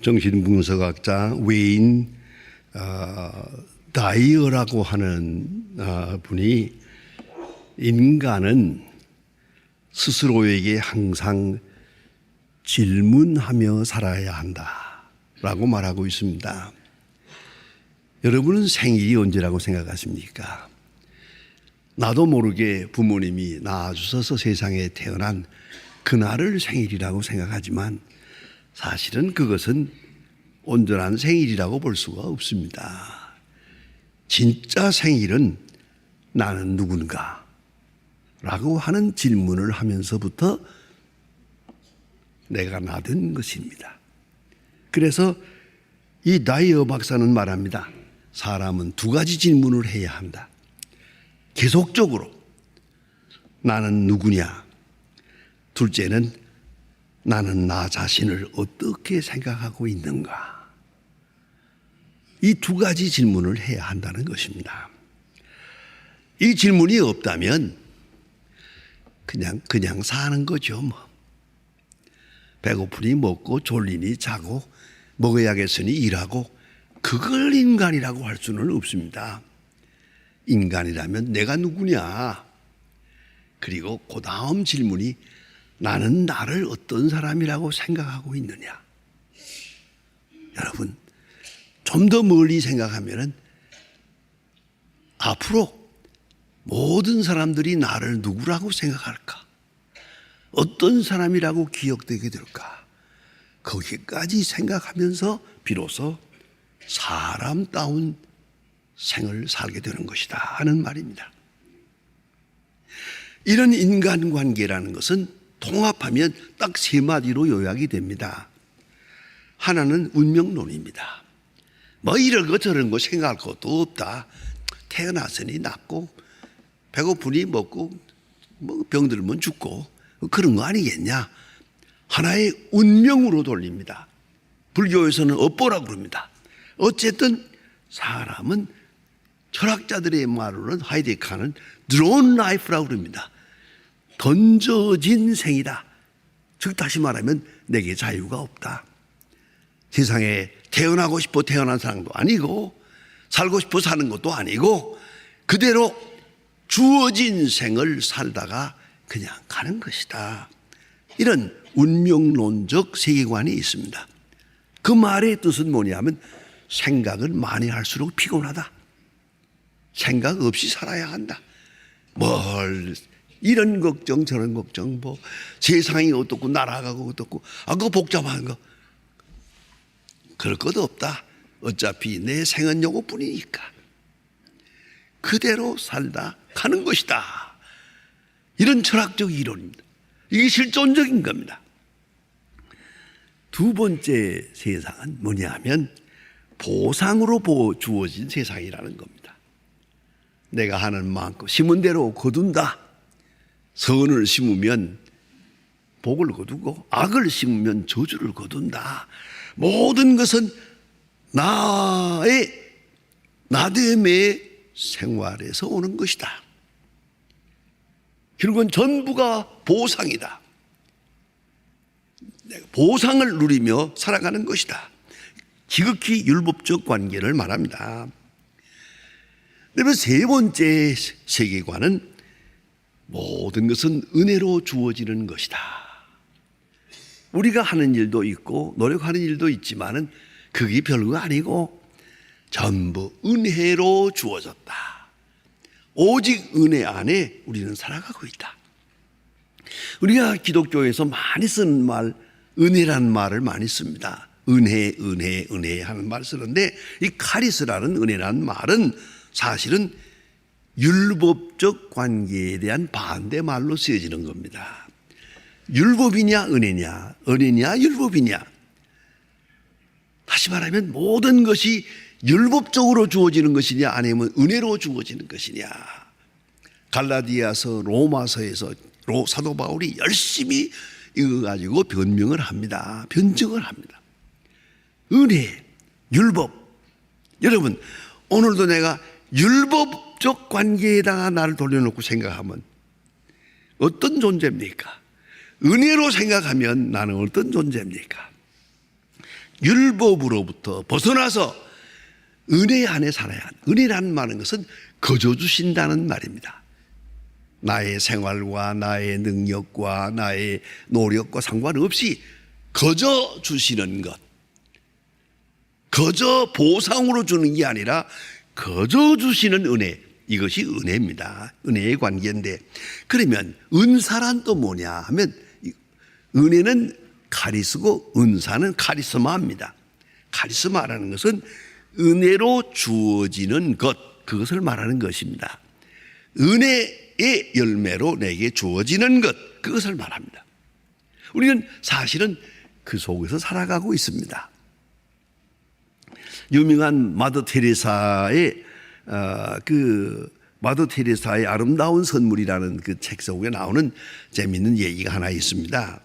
정신분석학자 웨인 다이어라고 하는 분이 인간은 스스로에게 항상 질문하며 살아야 한다라고 말하고 있습니다. 여러분은 생일이 언제라고 생각하십니까? 나도 모르게 부모님이 낳아주셔서 세상에 태어난 그날을 생일이라고 생각하지만 사실은 그것은 온전한 생일이라고 볼 수가 없습니다. 진짜 생일은 나는 누군가? 라고 하는 질문을 하면서부터 내가 나된 것입니다. 그래서 이 다이어 박사는 말합니다. 사람은 두 가지 질문을 해야 한다. 계속적으로 나는 누구냐? 둘째는 나는 나 자신을 어떻게 생각하고 있는가? 이 두 가지 질문을 해야 한다는 것입니다. 이 질문이 없다면 그냥 사는 거죠. 배고프니 먹고 졸리니 자고 먹어야겠으니 일하고 그걸 인간이라고 할 수는 없습니다. 인간이라면 내가 누구냐? 그리고 그 다음 질문이 나는 나를 어떤 사람이라고 생각하고 있느냐? 여러분, 좀 더 멀리 생각하면은 앞으로 모든 사람들이 나를 누구라고 생각할까? 어떤 사람이라고 기억되게 될까? 거기까지 생각하면서 비로소 사람다운 생을 살게 되는 것이다 하는 말입니다. 이런 인간관계라는 것은 통합하면 딱 세 마디로 요약이 됩니다. 하나는 운명론입니다. 이런 거 저런 거 생각할 것도 없다. 태어났으니 낫고 배고프니 먹고 병들면 죽고 그런 거 아니겠냐. 하나의 운명으로 돌립니다. 불교에서는 업보라고 그럽니다. 어쨌든 사람은 철학자들의 말로는 하이데크는 드론 라이프라고 그럽니다. 던져진 생이다. 즉 다시 말하면 내게 자유가 없다. 세상에 태어나고 싶어 태어난 사람도 아니고 살고 싶어 사는 것도 아니고 그대로 주어진 생을 살다가 그냥 가는 것이다. 이런 운명론적 세계관이 있습니다. 그 말의 뜻은 뭐냐면 생각을 많이 할수록 피곤하다. 생각 없이 살아야 한다. 이런 걱정 저런 걱정 세상이 어떻고 나라가고 어떻고 그거 복잡한 거 그럴 것도 없다. 어차피 내 생은 요거뿐이니까 그대로 살다 가는 것이다. 이런 철학적 이론입니다. 이게 실존적인 겁니다. 두 번째 세상은 뭐냐 하면 보상으로 주어진 세상이라는 겁니다. 내가 하는 만큼 심은 대로 거둔다. 선을 심으면 복을 거두고 악을 심으면 저주를 거둔다. 모든 것은 나됨의 생활에서 오는 것이다. 결국은 전부가 보상이다. 보상을 누리며 살아가는 것이다. 지극히 율법적 관계를 말합니다. 그러면 세 번째 세계관은 모든 것은 은혜로 주어지는 것이다. 우리가 하는 일도 있고 노력하는 일도 있지만은 그게 별거 아니고 전부 은혜로 주어졌다. 오직 은혜 안에 우리는 살아가고 있다. 우리가 기독교에서 많이 쓰는 말, 은혜라는 말을 많이 씁니다. 은혜 하는 말을 쓰는데 이 카리스라는 은혜라는 말은 사실은 율법적 관계에 대한 반대말로 쓰여지는 겁니다. 율법이냐 은혜냐, 은혜냐 율법이냐. 다시 말하면 모든 것이 율법적으로 주어지는 것이냐 아니면 은혜로 주어지는 것이냐. 갈라디아서 로마서에서 사도 바울이 열심히 이거 가지고 변명을 합니다. 변증을 합니다. 은혜, 율법. 여러분 오늘도 내가 율법적 관계에다가 나를 돌려놓고 생각하면 어떤 존재입니까? 은혜로 생각하면 나는 어떤 존재입니까? 율법으로부터 벗어나서 은혜 안에 살아야 한다. 은혜라는 말은 것은 거저 주신다는 말입니다. 나의 생활과 나의 능력과 나의 노력과 상관없이 거저 주시는 것, 거저 보상으로 주는 게 아니라 거저 주시는 은혜, 이것이 은혜입니다. 은혜의 관계인데, 그러면 은사란 또 뭐냐 하면, 은혜는 카리스고 은사는 카리스마입니다. 카리스마라는 것은 은혜로 주어지는 것, 그것을 말하는 것입니다. 은혜의 열매로 내게 주어지는 것, 그것을 말합니다. 우리는 사실은 그 속에서 살아가고 있습니다. 유명한 마더 테레사의 마더 테레사의 아름다운 선물이라는 그 책 속에 나오는 재미있는 얘기가 하나 있습니다.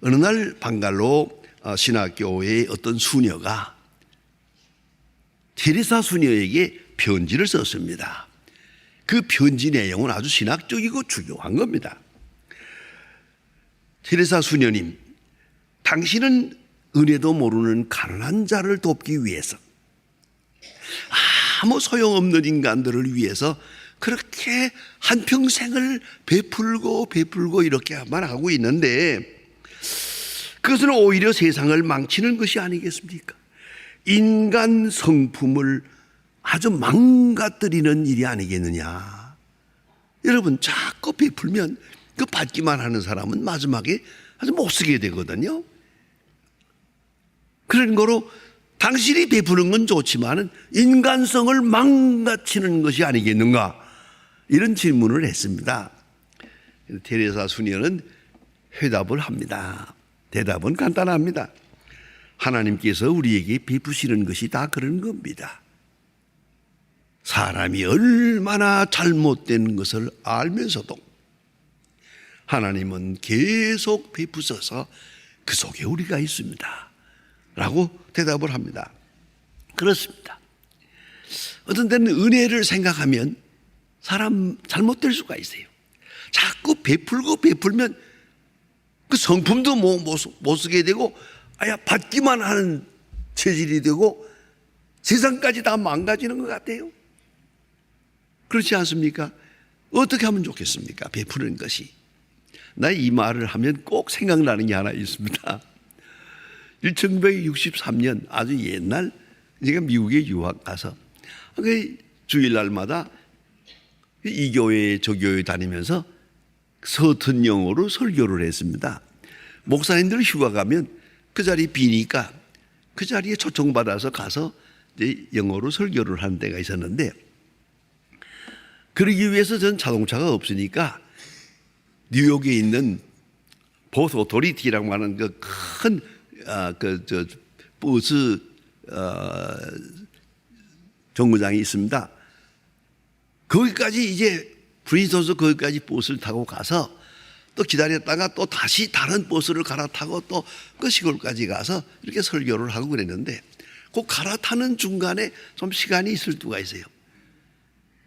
어느 날 방갈로 신학교의 어떤 수녀가 테레사 수녀에게 편지를 썼습니다. 그 편지 내용은 아주 신학적이고 중요한 겁니다. 테레사 수녀님, 당신은 은혜도 모르는 가난한 자를 돕기 위해서, 아무 소용없는 인간들을 위해서 그렇게 한평생을 베풀고 이렇게만 하고 있는데, 그것은 오히려 세상을 망치는 것이 아니겠습니까? 인간 성품을 아주 망가뜨리는 일이 아니겠느냐. 여러분, 자꾸 베풀면 그 받기만 하는 사람은 마지막에 아주 못쓰게 되거든요. 그런 거로 당신이 베푸는 건 좋지만 인간성을 망가치는 것이 아니겠는가, 이런 질문을 했습니다. 테레사 수녀는 회답을 합니다. 대답은 간단합니다. 하나님께서 우리에게 베푸시는 것이 다 그런 겁니다. 사람이 얼마나 잘못된 것을 알면서도 하나님은 계속 베푸셔서 그 속에 우리가 있습니다 라고 대답을 합니다. 그렇습니다. 어떤 때는 은혜를 생각하면 사람 잘못될 수가 있어요. 자꾸 베풀면 그 성품도 못 쓰게 되고, 받기만 하는 체질이 되고 세상까지 다 망가지는 것 같아요. 그렇지 않습니까? 어떻게 하면 좋겠습니까? 베푸는 것이. 나 이 말을 하면 꼭 생각나는 게 하나 있습니다. 1963년 아주 옛날, 제가 미국에 유학 가서 주일날마다 이 교회 저 교회 다니면서 서툰 영어로 설교를 했습니다. 목사님들 휴가 가면 그 자리 비니까 그 자리에 초청받아서 가서 이제 영어로 설교를 하는 데가 있었는데, 그러기 위해서 전 자동차가 없으니까 뉴욕에 있는 보스 오토리티라고 하는 그 큰 버스 정거장이 있습니다. 거기까지 이제 프린스턴스 거기까지 버스를 타고 가서 또 기다렸다가 또 다시 다른 버스를 갈아타고 또 그 시골까지 가서 이렇게 설교를 하고 그랬는데, 그 갈아타는 중간에 좀 시간이 있을 수가 있어요.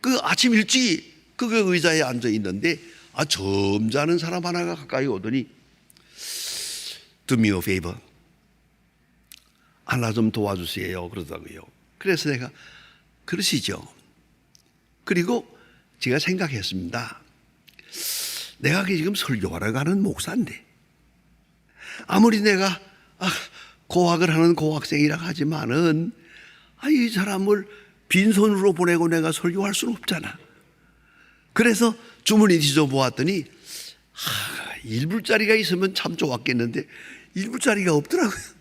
그 아침 일찍 그 의자에 앉아 있는데 점잖은 사람 하나가 가까이 오더니 Do me a favor, 하나 좀 도와주세요 그러더라고요. 그래서 내가 그러시죠. 그리고 제가 생각했습니다. 내가 지금 설교하러 가는 목사인데, 아무리 내가 고학을 하는 고학생이라 하지만은 이 사람을 빈손으로 보내고 내가 설교할 수는 없잖아. 그래서 주머니 뒤져보았더니 1불짜리가 있으면 참 좋았겠는데 1불짜리가 없더라고요.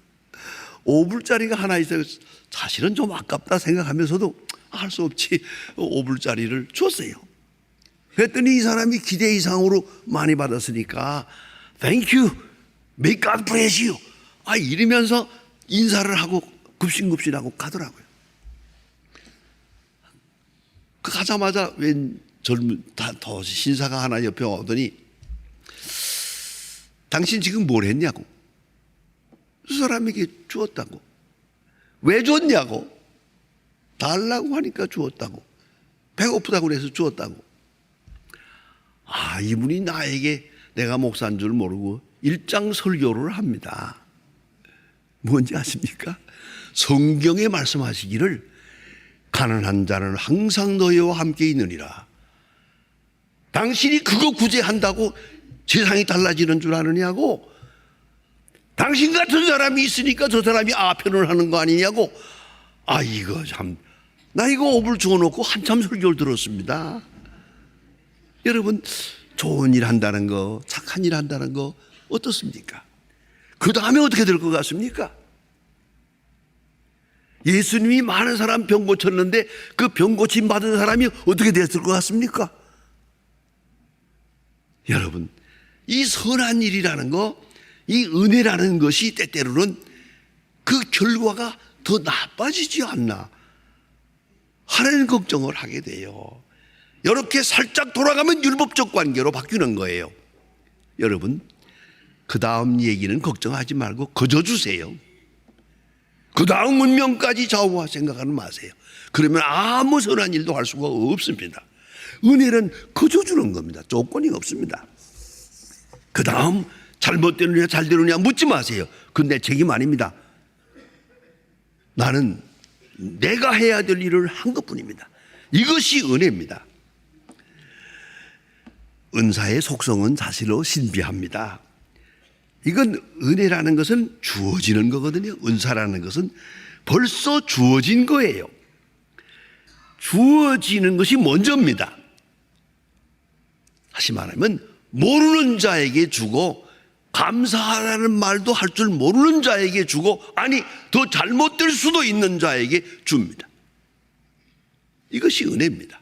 5불짜리가 하나 있어요. 사실은 좀 아깝다 생각하면서도 할 수 없지 5불짜리를 줬어요. 그랬더니 이 사람이 기대 이상으로 많이 받았으니까 Thank you, May God bless you, 이러면서 인사를 하고 굽신굽신하고 가더라고요. 그 가자마자 웬 젊은 더 신사가 하나 옆에 오더니 당신 지금 뭘 했냐고. 그 사람에게 주었다고. 왜 줬냐고. 달라고 하니까 주었다고. 배고프다고 그래서 주었다고. 이분이 나에게 내가 목사인 줄 모르고 일장 설교를 합니다. 뭔지 아십니까? 성경에 말씀하시기를 가난한 자는 항상 너희와 함께 있느니라. 당신이 그거 구제한다고 세상이 달라지는 줄 아느냐고. 당신 같은 사람이 있으니까 저 사람이 아편을 하는 거 아니냐고. 이거 참, 나 이거 옵을 주워놓고 한참 설교를 들었습니다. 여러분, 좋은 일 한다는 거, 착한 일 한다는 거 어떻습니까? 그 다음에 어떻게 될 것 같습니까? 예수님이 많은 사람 병 고쳤는데 그 병 고침 받은 사람이 어떻게 됐을 것 같습니까? 여러분, 이 선한 일이라는 거, 이 은혜라는 것이 때때로는 그 결과가 더 나빠지지 않나 하는 걱정을 하게 돼요. 이렇게 살짝 돌아가면 율법적 관계로 바뀌는 거예요. 여러분, 그 다음 얘기는 걱정하지 말고 거저주세요. 그 다음 문명까지 좌우화 생각하는 마세요. 그러면 아무 선한 일도 할 수가 없습니다. 은혜는 거저주는 겁니다. 조건이 없습니다. 그 다음 잘못되느냐 잘 되느냐 묻지 마세요. 그건 내 책임 아닙니다. 나는 내가 해야 될 일을 한 것뿐입니다. 이것이 은혜입니다. 은사의 속성은 사실로 신비합니다. 이건 은혜라는 것은 주어지는 거거든요. 은사라는 것은 벌써 주어진 거예요. 주어지는 것이 먼저입니다. 다시 말하면 모르는 자에게 주고 감사하라는 말도 할 줄 모르는 자에게 주고, 아니 더 잘못될 수도 있는 자에게 줍니다. 이것이 은혜입니다.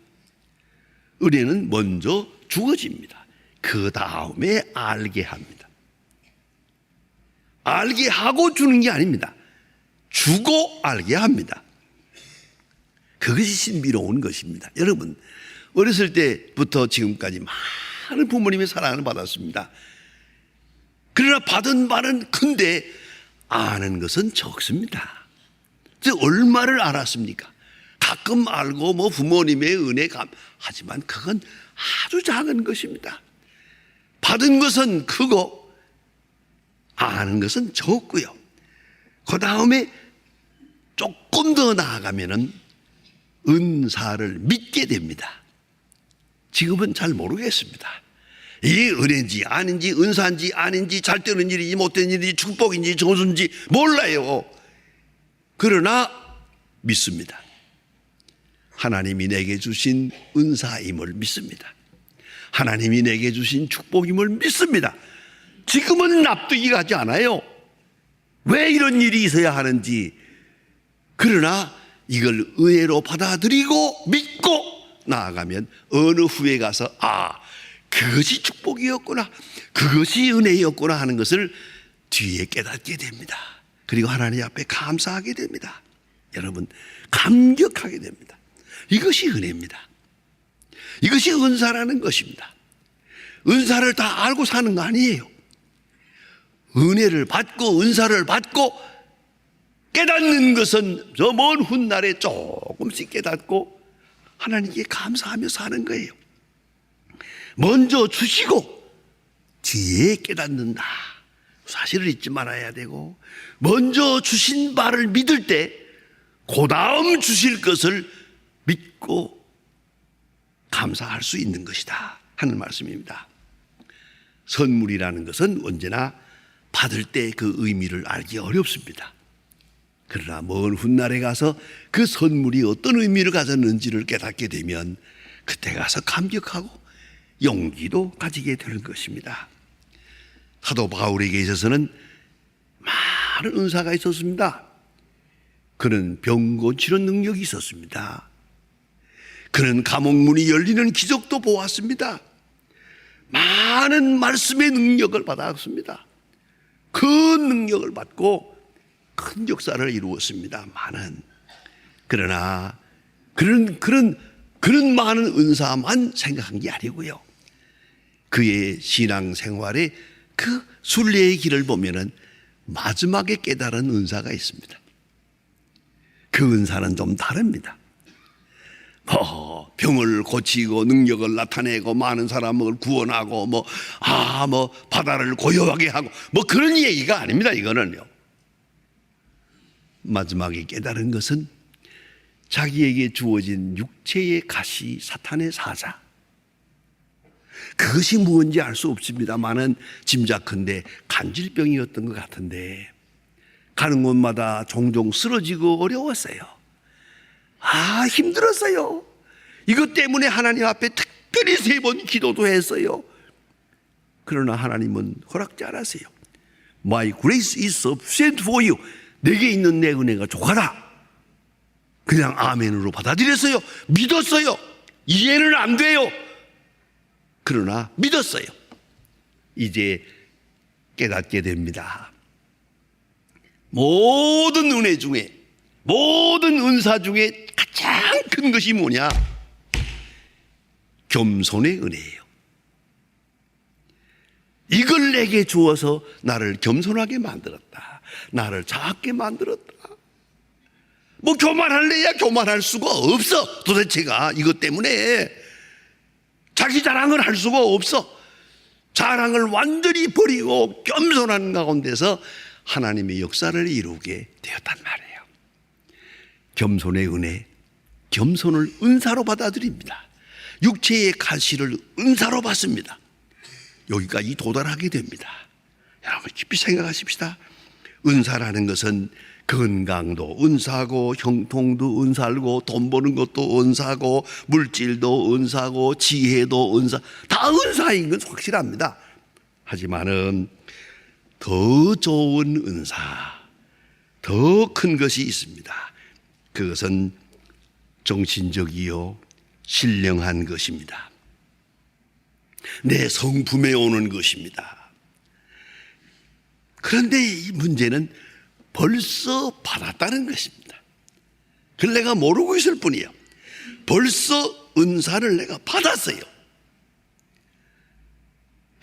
은혜는 먼저 주어집니다. 그 다음에 알게 합니다. 알게 하고 주는 게 아닙니다. 주고 알게 합니다. 그것이 신비로운 것입니다. 여러분, 어렸을 때부터 지금까지 많은 부모님의 사랑을 받았습니다. 그러나 받은 바는 큰데 아는 것은 적습니다. 얼마를 알았습니까? 가끔 알고 뭐 부모님의 은혜 하지만 그건 아주 작은 것입니다. 받은 것은 크고 아는 것은 적고요. 그 다음에 조금 더 나아가면은 은사를 믿게 됩니다. 지금은 잘 모르겠습니다. 이게 은혜인지 아닌지, 은사인지 아닌지, 잘 되는 일인지 못되는 일인지, 축복인지 저주인지 몰라요. 그러나 믿습니다. 하나님이 내게 주신 은사임을 믿습니다. 하나님이 내게 주신 축복임을 믿습니다. 지금은 납득이 가지 않아요. 왜 이런 일이 있어야 하는지. 그러나 이걸 은혜로 받아들이고 믿고 나아가면 어느 후에 가서 그것이 축복이었구나, 그것이 은혜였구나 하는 것을 뒤에 깨닫게 됩니다. 그리고 하나님 앞에 감사하게 됩니다. 여러분, 감격하게 됩니다. 이것이 은혜입니다. 이것이 은사라는 것입니다. 은사를 다 알고 사는 거 아니에요. 은혜를 받고 은사를 받고 깨닫는 것은 저 먼 훗날에 조금씩 깨닫고 하나님께 감사하며 사는 거예요. 먼저 주시고 뒤에 깨닫는다. 사실을 잊지 말아야 되고, 먼저 주신 바를 믿을 때 그 다음 주실 것을 믿고 감사할 수 있는 것이다 하는 말씀입니다. 선물이라는 것은 언제나 받을 때 그 의미를 알기 어렵습니다. 그러나 먼 훗날에 가서 그 선물이 어떤 의미를 가졌는지를 깨닫게 되면 그때 가서 감격하고 용기도 가지게 되는 것입니다. 사도 바울에게 있어서는 많은 은사가 있었습니다. 그는 병 고치는 능력이 있었습니다. 그는 감옥 문이 열리는 기적도 보았습니다. 많은 말씀의 능력을 받았습니다. 그 능력을 받고 큰 역사를 이루었습니다. 그러나 그런 많은 은사만 생각한 게 아니고요. 그의 신앙생활의 그 순례의 길을 보면은 마지막에 깨달은 은사가 있습니다. 그 은사는 좀 다릅니다. 병을 고치고 능력을 나타내고 많은 사람을 구원하고 바다를 고요하게 하고 그런 얘기가 아닙니다. 이거는요. 마지막에 깨달은 것은 자기에게 주어진 육체의 가시, 사탄의 사자, 그것이 무엇인지 알 수 없습니다만은 짐작컨대 간질병이었던 것 같은데 가는 곳마다 종종 쓰러지고 어려웠어요. 힘들었어요. 이것 때문에 하나님 앞에 특별히 3번 기도도 했어요. 그러나 하나님은 허락지 않았어요. My grace is sufficient for you. 내게 있는 내 은혜가 족하다. 그냥 아멘으로 받아들였어요. 믿었어요. 이해는 안 돼요. 그러나 믿었어요. 이제 깨닫게 됩니다. 모든 은혜 중에, 모든 은사 중에 가장 큰 것이 뭐냐? 겸손의 은혜예요. 이걸 내게 주어서 나를 겸손하게 만들었다. 나를 작게 만들었다. 뭐 교만할래야 교만할 수가 없어. 도대체가 이것 때문에 자기 자랑을 할 수가 없어. 자랑을 완전히 버리고 겸손한 가운데서 하나님의 역사를 이루게 되었단 말이에요. 겸손의 은혜, 겸손을 은사로 받아들입니다. 육체의 가시를 은사로 받습니다. 여기까지 도달하게 됩니다. 여러분 깊이 생각하십시다. 은사라는 것은 건강도 은사고, 형통도 은사고, 돈 버는 것도 은사고, 물질도 은사고, 지혜도 은사, 다 은사인 건 확실합니다. 하지만은 더 좋은 은사, 더 큰 것이 있습니다. 그것은 정신적이요 신령한 것입니다. 내 성품에 오는 것입니다. 그런데 이 문제는 벌써 받았다는 것입니다. 그걸 내가 모르고 있을 뿐이에요. 벌써 은사를 내가 받았어요.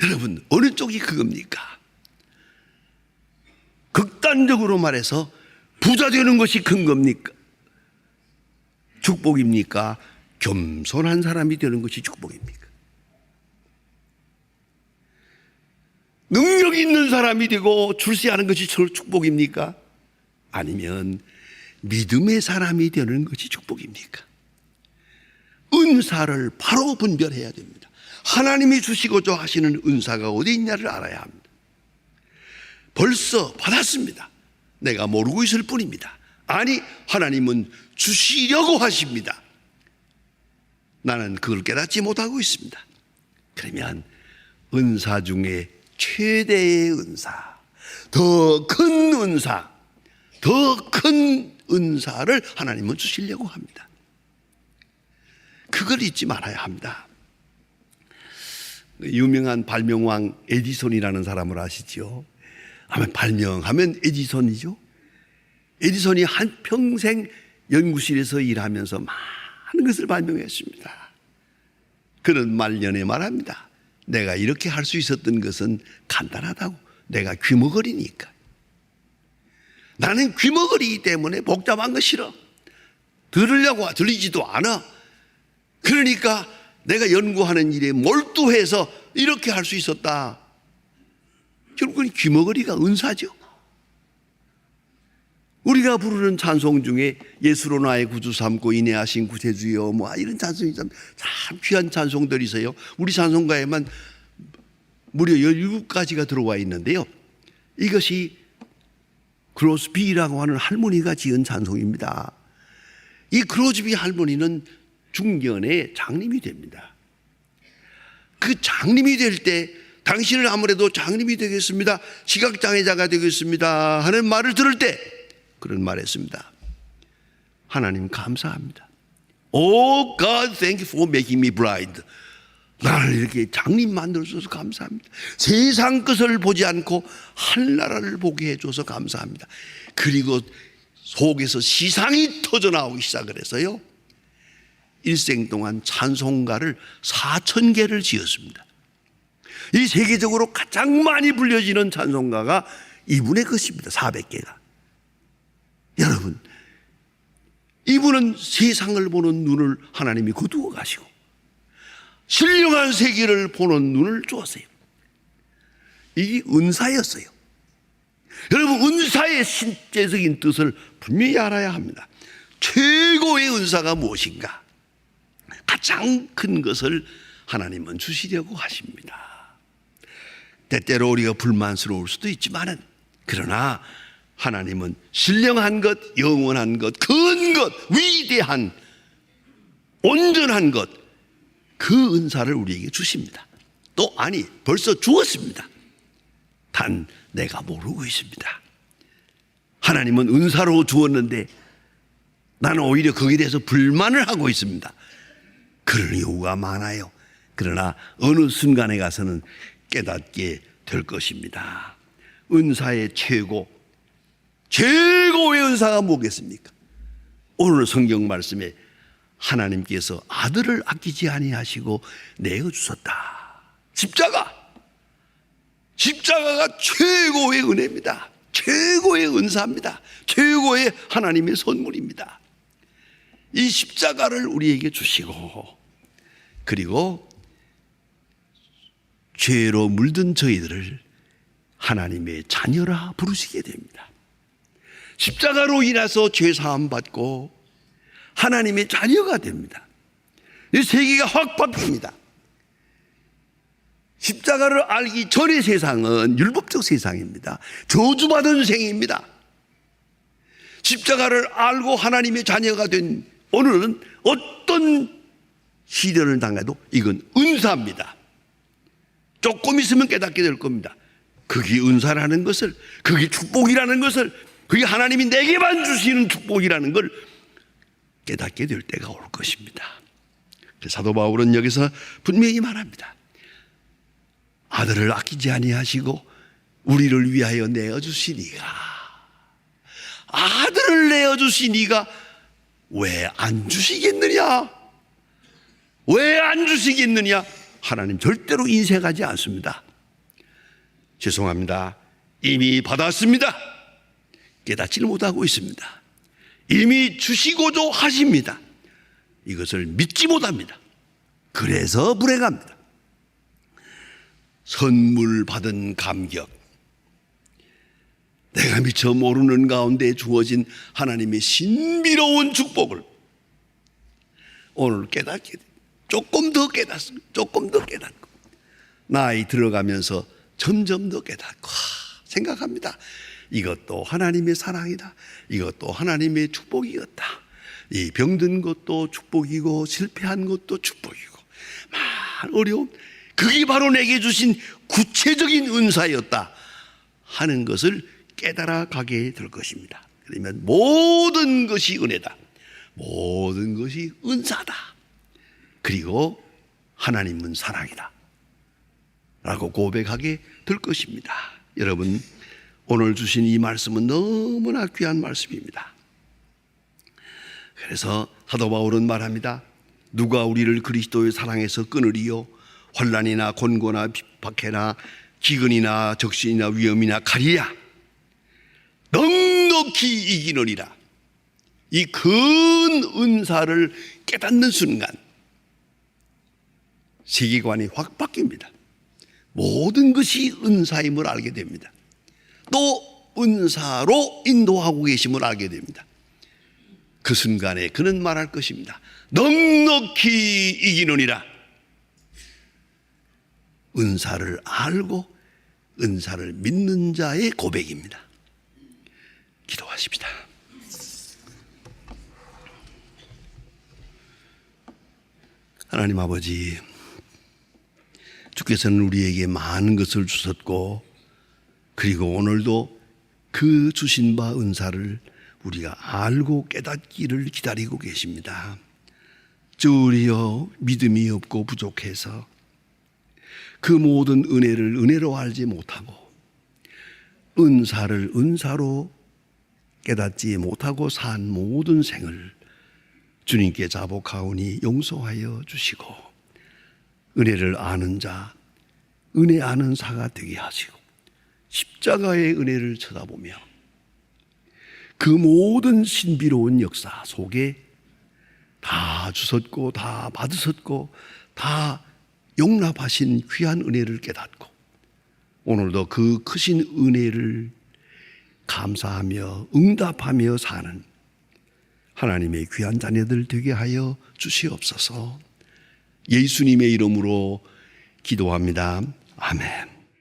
여러분 어느 쪽이 그겁니까? 극단적으로 말해서 부자 되는 것이 큰 겁니까? 축복입니까? 겸손한 사람이 되는 것이 축복입니까? 능력 있는 사람이 되고 출세하는 것이 축복입니까? 아니면 믿음의 사람이 되는 것이 축복입니까? 은사를 바로 분별해야 됩니다. 하나님이 주시고자 하시는 은사가 어디 있냐를 알아야 합니다. 벌써 받았습니다. 내가 모르고 있을 뿐입니다. 아니, 하나님은 주시려고 하십니다. 나는 그걸 깨닫지 못하고 있습니다. 그러면 은사 중에 최대의 은사, 더 큰 은사, 더 큰 은사를 하나님은 주시려고 합니다. 그걸 잊지 말아야 합니다. 유명한 발명왕 에디손이라는 사람을 아시죠? 발명하면 에디손이죠. 에디손이 한평생 연구실에서 일하면서 많은 것을 발명했습니다. 그는 말년에 말합니다. 내가 이렇게 할 수 있었던 것은 간단하다고. 내가 귀머거리니까. 나는 귀머거리이기 때문에 복잡한 거 싫어. 들리지도 않아. 그러니까 내가 연구하는 일에 몰두해서 이렇게 할 수 있었다. 결국은 귀머거리가 은사죠. 우리가 부르는 찬송 중에 예수로 나의 구주 삼고 인내하신 구세주여 이런 찬송이 참 귀한 찬송들이세요. 우리 찬송가에만 무려 17가지가 들어와 있는데요. 이것이 크로스비라고 하는 할머니가 지은 찬송입니다. 이 크로스비 할머니는 중년에 장님이 됩니다. 그 장님이 될 때 당신은 아무래도 장님이 되겠습니다, 시각장애자가 되겠습니다 하는 말을 들을 때 그런 말 했습니다. 하나님 감사합니다. Oh God, thank you for making me blind. 나를 이렇게 장님 만들어줘서 감사합니다. 세상 것을 보지 않고 하늘나라를 보게 해줘서 감사합니다. 그리고 속에서 시상이 터져나오기 시작을 해서요, 일생 동안 찬송가를 4,000개를 지었습니다. 이 세계적으로 가장 많이 불려지는 찬송가가 이분의 것입니다. 400개가. 여러분, 이분은 세상을 보는 눈을 하나님이 거두어 가시고 신령한 세계를 보는 눈을 주었어요. 이게 은사였어요. 여러분, 은사의 실제적인 뜻을 분명히 알아야 합니다. 최고의 은사가 무엇인가? 가장 큰 것을 하나님은 주시려고 하십니다. 때때로 우리가 불만스러울 수도 있지만은, 그러나 하나님은 신령한 것, 영원한 것, 큰 것, 위대한, 온전한 것, 그 은사를 우리에게 주십니다. 또 아니, 벌써 주었습니다. 단 내가 모르고 있습니다. 하나님은 은사로 주었는데 나는 오히려 거기에 대해서 불만을 하고 있습니다. 그럴 이유가 많아요. 그러나 어느 순간에 가서는 깨닫게 될 것입니다. 은사의 최고의 은사가 뭐겠습니까? 오늘 성경 말씀에 하나님께서 아들을 아끼지 아니하시고 내어주셨다. 십자가가 최고의 은혜입니다. 최고의 은사입니다. 최고의 하나님의 선물입니다. 이 십자가를 우리에게 주시고, 그리고 죄로 물든 저희들을 하나님의 자녀라 부르시게 됩니다. 십자가로 인해서 죄 사함 받고 하나님의 자녀가 됩니다. 이 세계가 확 바뀝니다. 십자가를 알기 전의 세상은 율법적 세상입니다. 저주받은 생입니다. 십자가를 알고 하나님의 자녀가 된 오늘은 어떤 시련을 당해도 이건 은사입니다. 조금 있으면 깨닫게 될 겁니다. 그게 은사라는 것을, 그게 축복이라는 것을, 그게 하나님이 내게만 주시는 축복이라는 걸 깨닫게 될 때가 올 것입니다. 사도 바울은 여기서 분명히 말합니다. 아들을 아끼지 아니하시고 우리를 위하여 내어주시니가, 아들을 내어주시니가 왜 안 주시겠느냐? 왜 안 주시겠느냐? 하나님 절대로 인색하지 않습니다. 죄송합니다. 이미 받았습니다. 깨닫지를 못하고 있습니다. 이미 주시고도 하십니다. 이것을 믿지 못합니다. 그래서 불행합니다. 선물 받은 감격, 내가 미처 모르는 가운데 주어진 하나님의 신비로운 축복을 오늘 깨닫게 됩니다. 조금 더 깨닫습니다. 조금 더 깨닫고 나이 들어가면서 점점 더 깨닫고 생각합니다. 이것도 하나님의 사랑이다. 이것도 하나님의 축복이었다. 이 병든 것도 축복이고 실패한 것도 축복이고 많은 어려움, 그게 바로 내게 주신 구체적인 은사였다 하는 것을 깨달아 가게 될 것입니다. 그러면 모든 것이 은혜다, 모든 것이 은사다, 그리고 하나님은 사랑이다 라고 고백하게 될 것입니다. 여러분, 오늘 주신 이 말씀은 너무나 귀한 말씀입니다. 그래서 사도 바울은 말합니다. 누가 우리를 그리스도의 사랑에서 끊으리요? 환난이나 곤고나 핍박해나 기근이나 적신이나 위험이나 가리야 넉넉히 이기느니라. 이 큰 은사를 깨닫는 순간 세계관이 확 바뀝니다. 모든 것이 은사임을 알게 됩니다. 또 은사로 인도하고 계심을 알게 됩니다. 그 순간에 그는 말할 것입니다. 넉넉히 이기느니라. 은사를 알고 은사를 믿는 자의 고백입니다. 기도하십시다. 하나님 아버지, 주께서는 우리에게 많은 것을 주셨고, 그리고 오늘도 그 주신 바 은사를 우리가 알고 깨닫기를 기다리고 계십니다. 주여, 믿음이 없고 부족해서 그 모든 은혜를 은혜로 알지 못하고 은사를 은사로 깨닫지 못하고 산 모든 생을 주님께 자복하오니 용서하여 주시고 은혜를 아는 자, 은혜 아는 사가 되게 하시고 십자가의 은혜를 쳐다보며 그 모든 신비로운 역사 속에 다 주셨고 다 받으셨고 다 용납하신 귀한 은혜를 깨닫고 오늘도 그 크신 은혜를 감사하며 응답하며 사는 하나님의 귀한 자녀들 되게 하여 주시옵소서. 예수님의 이름으로 기도합니다. 아멘.